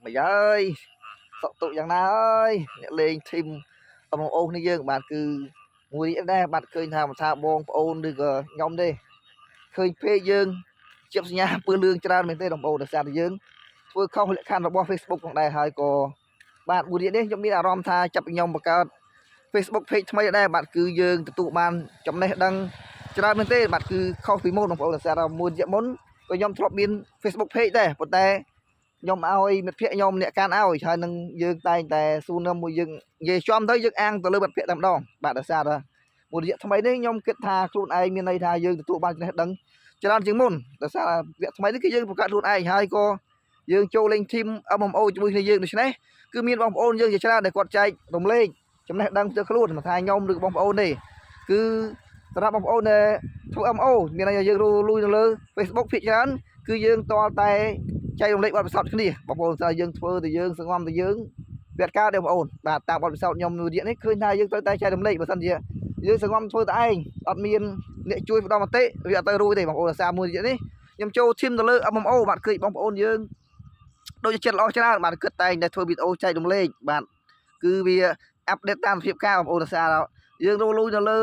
mày ơi sợ tụiយ៉ាងណាơiអ្នកលេងធីមបងប្អូននេះយើងបាទគឺមួយនេះដែរបាទឃើញថាមិនថាបងប្អូនឬក៏ខ្ញុំទេឃើញពេកយើងជាប់សញ្ញាពើលឿងច្រើនមែនទេបងប្អូនដោយសារតែយើងធ្វើខុសលក្ខខណ្ឌរបស់ Facebook ផងដែរហើយក៏បាទមួយនេះខ្ញុំមានអារម្មណ៍ថាចាប់ខ្ញុំបង្កើត Facebook page ថ្មីដែរបាទគឺយើងទទួលបានចំណេះដឹងច្រើនមែនទេបាទគឺខុសពីមុនបងប្អូនដោយសារតែមួយរយៈមុនក៏ខ្ញុំធ្លាប់មាន Facebook page ដែរប៉ុន្តែខ្ញុំឲ្យមិត្តភ័ក្ដិខ្ញុំអ្នកកាន់ឲ្យហើយនឹងយើងតែងតែសួរនាំមួយយើងនិយាយចំទៅយើងអាងទៅលើមិត្តភ័ក្ដិតែម្ដងបាទដោយសារតែមួយរយៈថ្មីនេះខ្ញុំគិតថាខ្លួនឯងមានន័យថាយើងទទួលបានចំណេះដឹងច្រើនជាងមុនដោយសារវគ្គថ្មីនេះគឺយើងបង្កើតខ្លួនឯងហើយក៏យើងចូលលេង team MMO ជាមួយគ្នាយើងដូច្នេះគឺមានបងប្អូនយើងជាច្រើនដែលគាត់ចែករំលែកចំណេះដឹងផ្ទាល់ខ្លួនមិនថាខ្ញុំឬបងប្អូនទេគឺសម្រាប់បងប្អូនដែលធ្វើ MMO មានន័យថាយើងលុយនៅលើ Facebook ភាគច្រើនគឺយើងតល់តែចែករំលែកបទពិសោធន៍គ្នាបងប្អូនថាយើងធ្វើទៅយើងសង្ងំទៅយើងវាកើតទេបងប្អូនបាទតាមបទពិសោធន៍ខ្ញុំមួយទៀតនេះឃើញថាយើងត្រូវតែចែករំលែកបើមិនជាយើងសង្ងំធ្វើតែឯងអត់មានអ្នកជួយផ្ដល់មតិវាអត់ទៅរួចទេបងប្អូនសារមួយទៀតនេះខ្ញុំចូលឈាមទៅលើ MMO បាទឃើញបងប្អូនយើងដូចជាចិត្តល្អច្រើនបាទគិតតែងតែធ្វើវីដេអូចែករំលែកបាទគឺវាអាប់ដេតតាមសភាពការបងប្អូនសារយើងលុយនៅលើ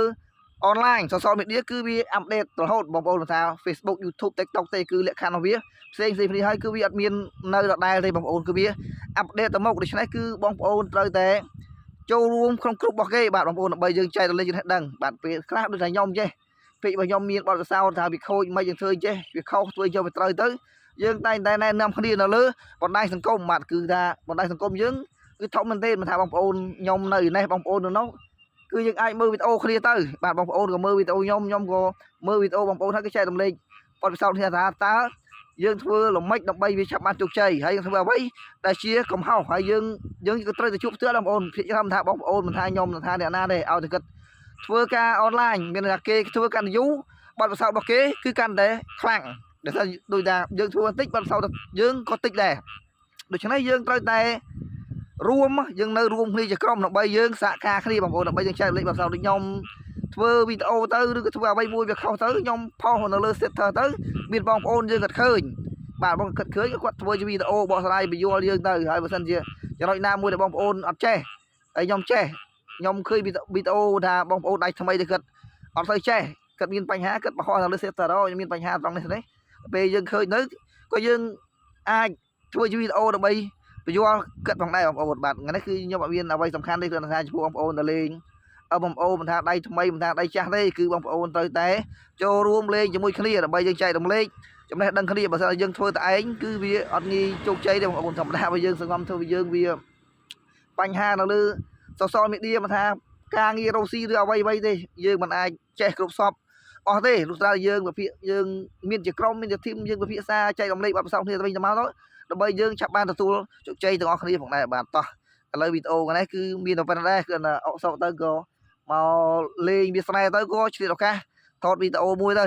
អនឡាញ social media គឺវាអាប់ដេតរហូតបងប្អូនថា Facebook YouTube TikTok ទេគឺលក្ខខណ្ឌរបស់វាផ្សេងគ្នាហើយគឺវាអត់មាននៅដដែលទេបងប្អូនគឺវាអាប់ដេតទៅមុខដូច្នេះគឺបងប្អូនត្រូវតែចូលរួមក្នុងក្រុមរបស់គេបាទបងប្អូនដើម្បីយើងចែករំលែកចំណេះដឹងបាទពេលខ្លះដូចថាខ្ញុំចេះពេលរបស់ខ្ញុំមានបទពិសោធន៍ថាវាខូចមិនយើងធ្វើចេះវាខុសធ្វើយកវាត្រូវទៅយើងតែងតែណែនាំគ្នានៅលើបណ្ដាញសង្គមបាទគឺថាបណ្ដាញសង្គមយើងគឺធំមែនទេមិនថាបងប្អូនខ្ញុំនៅនេះបងប្អូននៅនោះគឺយើងអាចមើលវីដេអូគ្នាទៅបាទបងប្អូនក៏មើលវីដេអូខ្ញុំក៏មើលវីដេអូបងប្អូនហើយក៏ចែករំលែកបទពិសោធន៍គ្នាថាតើយើងធ្វើល្មិចដើម្បីវាឆាប់បានជោគជ័យហើយធ្វើអ្វីដែលជាកំហុសហើយយើងក៏ត្រូវតែជួបផ្ទាល់បងប្អូនភាគច្រើនថាបងប្អូនមិនថាខ្ញុំមិនថាអ្នកណាទេឲ្យតែគិតធ្វើការអនឡាញមានថាគេធ្វើកាន់យូរបទពិសោធន៍របស់គេគឺកាន់តែខ្លាំងដែលថាដូចថាយើងធ្វើបន្តិចបទពិសោធន៍យើងក៏តិចដែរដូច្នេះយើងត្រូវតែរួមយើងនៅរួមគ្នាជាក្រុមដើម្បីយើងសហការគ្នាបងប្អូនដើម្បីយើងចែករំលែកបទពិសោធន៍ដូចខ្ញុំធ្វើវីដេអូទៅឬក៏ធ្វើអ្វីមួយវាខុសទៅខ្ញុំផុសនៅលើ status ទៅមានបងប្អូនយើងគាត់ឃើញបាទបងគាត់ឃើញគាត់ធ្វើជាវីដេអូបកស្រាយបញ្យល់យើងទៅហើយបើសិនជាចំណុចណាមួយដែលបងប្អូនអត់ចេះហើយខ្ញុំចេះខ្ញុំឃើញវីដេអូថាបងប្អូនដៃថ្មីដែលគាត់អត់ទៅចេះគាត់មានបញ្ហាគាត់បង្ហោះនៅលើ status ខ្ញុំមានបញ្ហាត្រង់នេះពេលយើងឃើញទៅក៏យើងអាចធ្វើជាវីដេអូដើម្បីបញ្យល់គិតផងដែរបងប្អូនបាទថ្ងៃនេះគឺខ្ញុំអត់មានអ្វីសំខាន់ទេគឺថាចំពោះបងប្អូនទៅលេងបងប្អូនមិនថាដៃថ្មីមិនថាដៃចាស់ទេគឺបងប្អូនត្រូវតែចូលរួមលេងជាមួយគ្នាដើម្បីយើងចែករំលែកចំណេះដឹងគ្នាបើសិនជាយើងធ្វើតែឯងគឺវាអត់ងាយជោគជ័យទេបងប្អូនធម្មតាបើយើងសង្ងំធ្វើវាយើងវាបញ្ហានៅលើ social media មិនថាការងាររកស៊ីឬអ្វីទេយើងមិនអាចចេះគ្រប់សពអស់ទេលុះត្រាយើងវិភាគយើងមានជាក្រុមមានជាធីមយើងវិភាគសារចែករំលែកបទពិសោធន៍គ្នាទៅវិញទៅមកដើម្បីយើងឆាប់បានទទួលជោគជ័យទាំងអស់គ្នាផងដែរបាទតោះឥឡូវវីដេអូនេះគឺមានតែប៉ុណ្្នឹងដែរគឺអុកសោកទៅក៏មកលេងវាស្នេហ៍ទៅក៏ឆ្លៀតឱកាសថតវីដេអូមួយទៅ